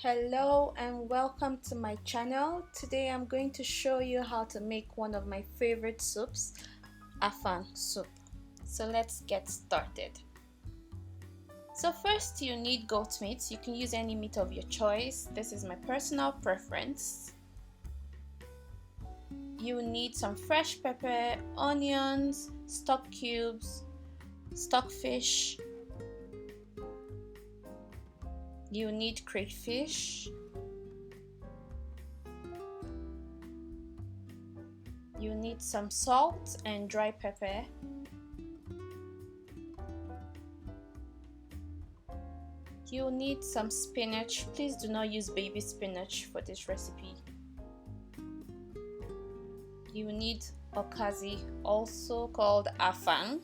Hello and welcome to my channel. Today I'm going to show you how to make one of my favorite soups, Afang soup. So let's get started. So first you need goat meat. You can use any meat of your choice. This is my personal preference. You need some fresh pepper, onions, stock cubes, stockfish. You need crayfish. You need some salt and dry pepper. You need some spinach. Please do not use baby spinach for this recipe. You need okazi, also called afang.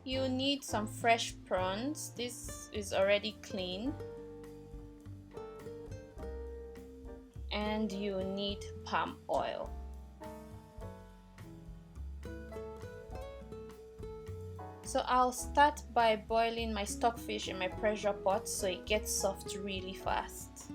You need some fresh prawns. This is already clean. And you need palm oil. So I'll start by boiling my stockfish in my pressure pot so it gets soft really fast.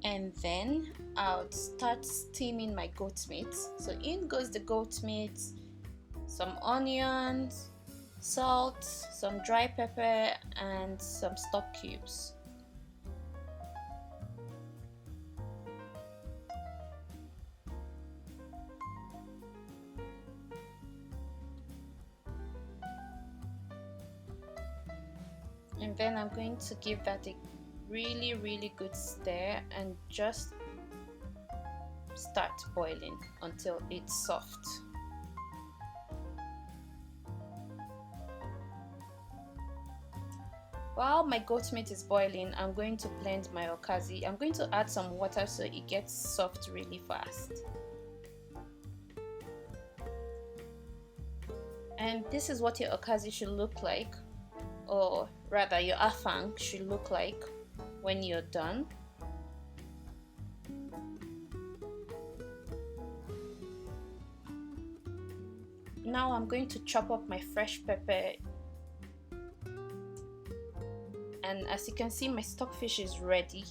And then I'll start steaming my goat meat. So in goes the goat meat, some onions, salt, some dry pepper, and some stock cubes. And then I'm going to give that a really good stir and just start boiling until it's soft. While my goat meat is boiling, I'm going to blend my okazi. I'm going to add some water so it gets soft really fast. And this is what your okazi should look like, or rather your afang should look like when you're done. Now I'm going to chop up my fresh pepper, and as you can see, my stockfish is ready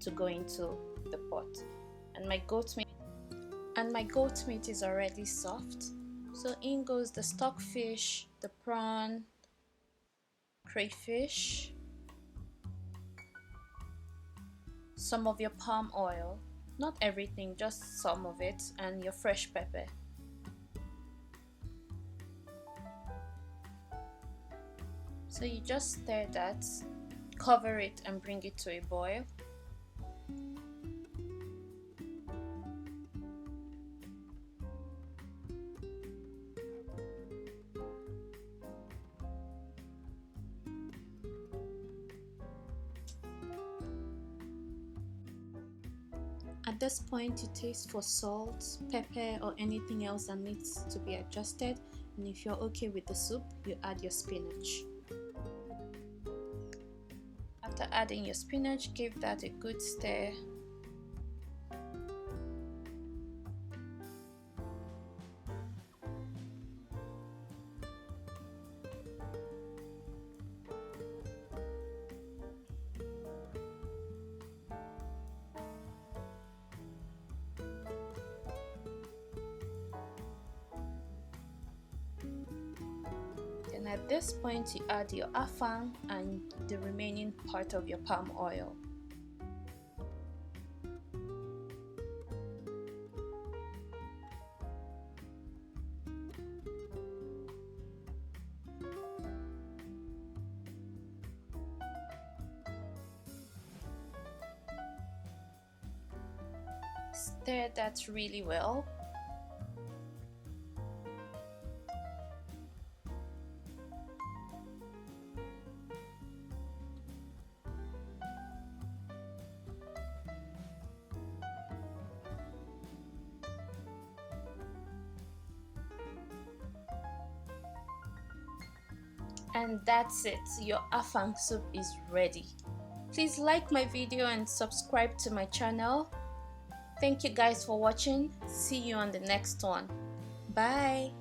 to go into the pot, and my goat meat is already soft. So in goes the stockfish, the prawn, crayfish, some of your palm oil, not everything, just some of it, and your fresh pepper. So you just stir that, cover it, and bring it to a boil. At this point, you taste for salt, pepper, or anything else that needs to be adjusted, and if you're okay with the soup, you add your spinach. After adding your spinach, give that a good stir. Then at this point, you add your afang and the remaining part of your palm oil. Stir that really well. And that's it, your afang soup is ready. Please like my video and subscribe to my channel. Thank you guys for watching. See you on the next one. Bye.